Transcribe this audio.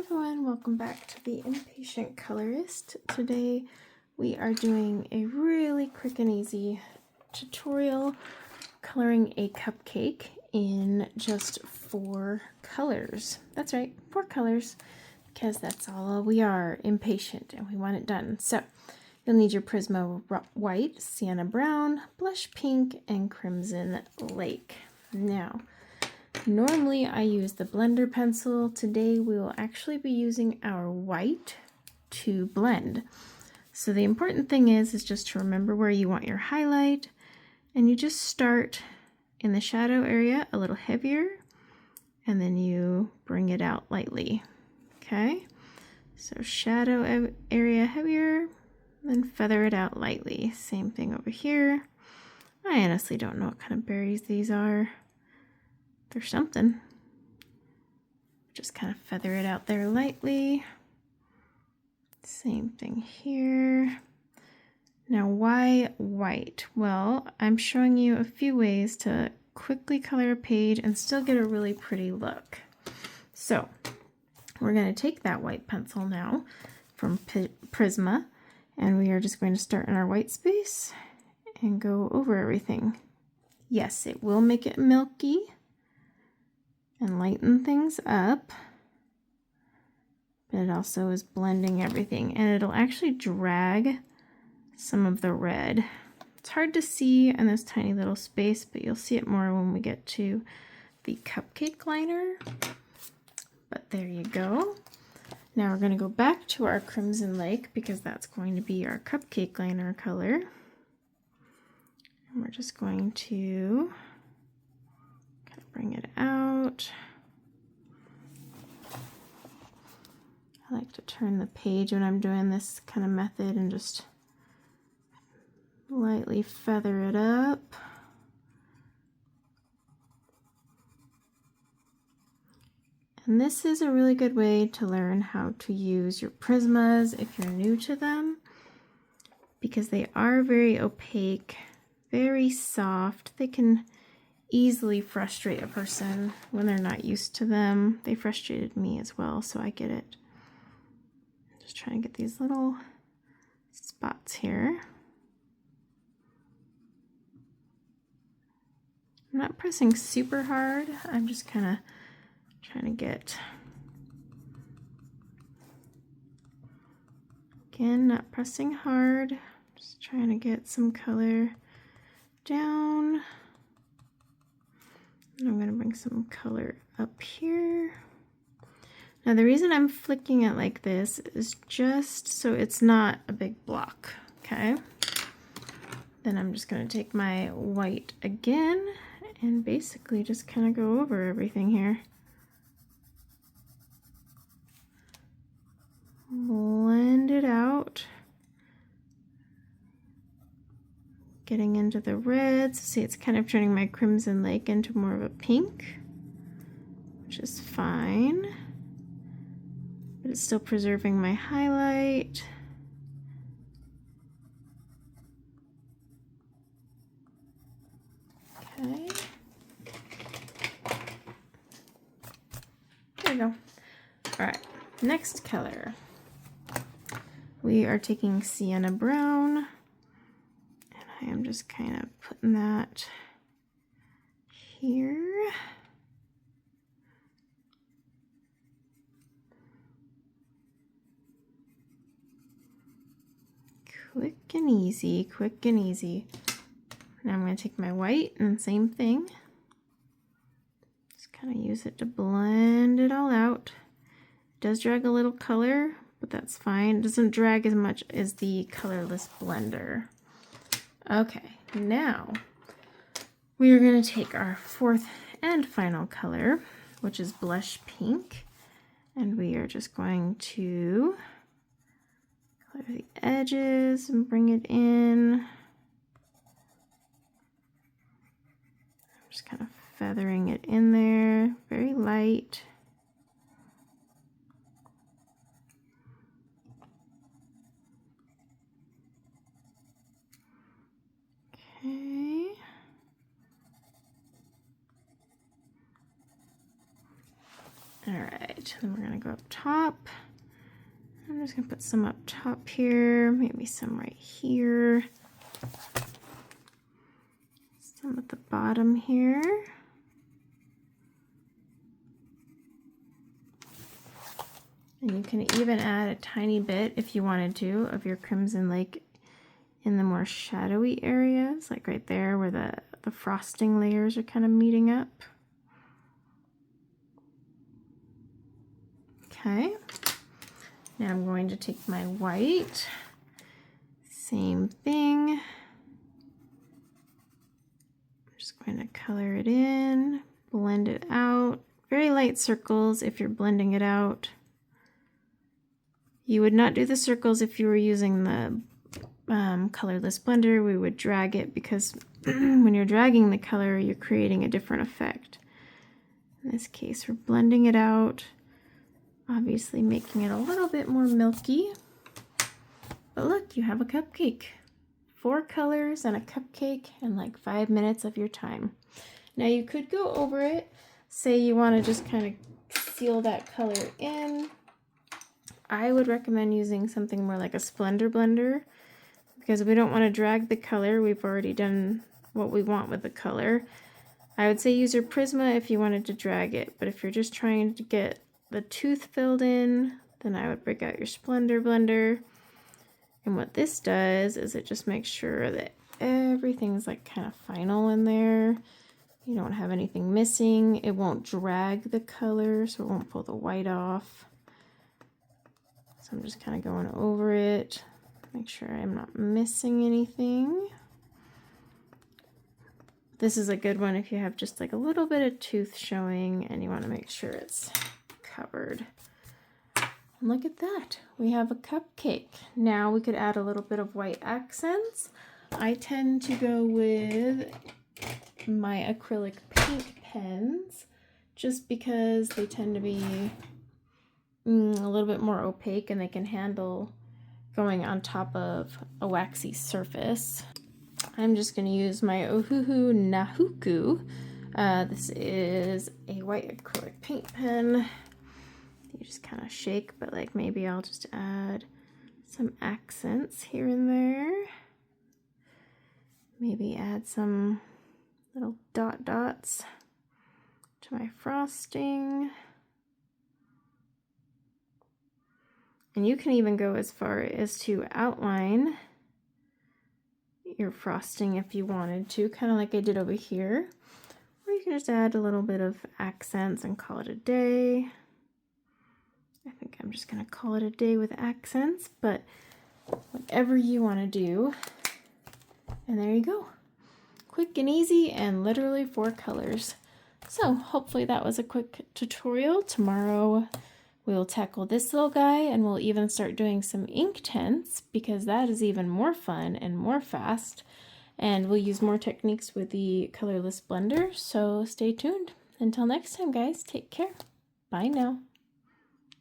everyone, welcome back to the Impatient Colorist. Today we are doing a really quick and easy tutorial coloring a cupcake in just 4 colors. That's right, 4 colors, because that's all we are, impatient, and we want it done. So you'll need your Prisma White, Sienna Brown, Blush Pink, and Crimson Lake. Now, normally I use the blender pencil. Today we will actually be using our white to blend. So the important thing is just to remember where you want your highlight, and you just start in the shadow area a little heavier, and then you bring it out lightly. Okay, so shadow area heavier, then feather it out lightly. Same thing over here. I honestly don't know what kind of berries these are. They're something. Just kind of feather it out there lightly. Same thing here. Now, why white? Well, I'm showing you a few ways to quickly color a page and still get a really pretty look. So we're going to take that white pencil now from Prisma, and we are just going to start in our white space and go over everything. Yes, it will make it milky and lighten things up, but it also is blending everything, and it'll actually drag some of the red. It's hard to see in this tiny little space, but you'll see it more when we get to the cupcake liner. But there you go. Now we're going to go back to our Crimson Lake because that's going to be our cupcake liner color. And we're just going to bring it out. I like to turn the page when I'm doing this kind of method and just lightly feather it up. And this is a really good way to learn how to use your Prismas if you're new to them, because they are very opaque, very soft. They can easily frustrate a person when they're not used to them. They frustrated me as well, so I get it. Just trying to get these little spots here. I'm not pressing super hard. I'm just kind of trying to get, again, not pressing hard, just trying to get some color down. I'm going to bring some color up here. Now the reason I'm flicking it like this is just so it's not a big block, okay? Then I'm just going to take my white again and basically just kind of go over everything here. Blend it out. Getting into the reds. See, it's kind of turning my Crimson Lake into more of a pink, which is fine, but it's still preserving my highlight. Okay. There we go. All right, next color. We are taking Sienna Brown. I am just kind of putting that here. Quick and easy, quick and easy. Now I'm going to take my white and same thing. Just kind of use it to blend it all out. It does drag a little color, but that's fine. It doesn't drag as much as the colorless blender. Okay, now we are going to take our 4th and final color, which is Blush Pink, and we are just going to color the edges and bring it in. I'm just kind of feathering it in there, very light. Okay. All right, then we're gonna go up top. I'm just gonna put some up top here, maybe some right here. Some at the bottom here. And you can even add a tiny bit, if you wanted to, of your Crimson Lake in the more shadowy areas, like right there where the frosting layers are kind of meeting up. Okay, now I'm going to take my white, same thing. I'm just going to color it in, blend it out. Very light circles if you're blending it out. You would not do the circles if you were using the colorless blender. We would drag it because when you're dragging the color, you're creating a different effect. In this case, we're blending it out, obviously making it a little bit more milky. But look, you have a cupcake. 4 colors and a cupcake in like 5 minutes of your time. Now you could go over it. Say you want to just kind of seal that color in. I would recommend using something more like a Splendor blender because we don't want to drag the color. We've already done what we want with the color. I would say use your Prisma if you wanted to drag it, but if you're just trying to get the tooth filled in, then I would break out your Splendor blender. And what this does is it just makes sure that everything's like kind of final in there. You don't have anything missing. It won't drag the color, so it won't pull the white off. So I'm just kind of going over it, make sure I'm not missing anything. This is a good one if you have just like a little bit of tooth showing and you want to make sure it's covered. And look at that, we have a cupcake. Now we could add a little bit of white accents. I tend to go with my acrylic paint pens just because they tend to be a little bit more opaque and they can handle going on top of a waxy surface. I'm just going to use my Ohuhu Nahuku. This is a white acrylic paint pen. You just kind of shake, but like maybe I'll just add some accents here and there. Maybe add some little dots to my frosting. And you can even go as far as to outline your frosting if you wanted to, kind of like I did over here. Or you can just add a little bit of accents and call it a day. I think I'm just going to call it a day with accents, but whatever you want to do. And there you go. Quick and easy and literally 4 colors. So hopefully that was a quick tutorial. Tomorrow we'll tackle this little guy and we'll even start doing some ink tints because that is even more fun and more fast. And we'll use more techniques with the colorless blender. So stay tuned. Until next time, guys, take care. Bye now.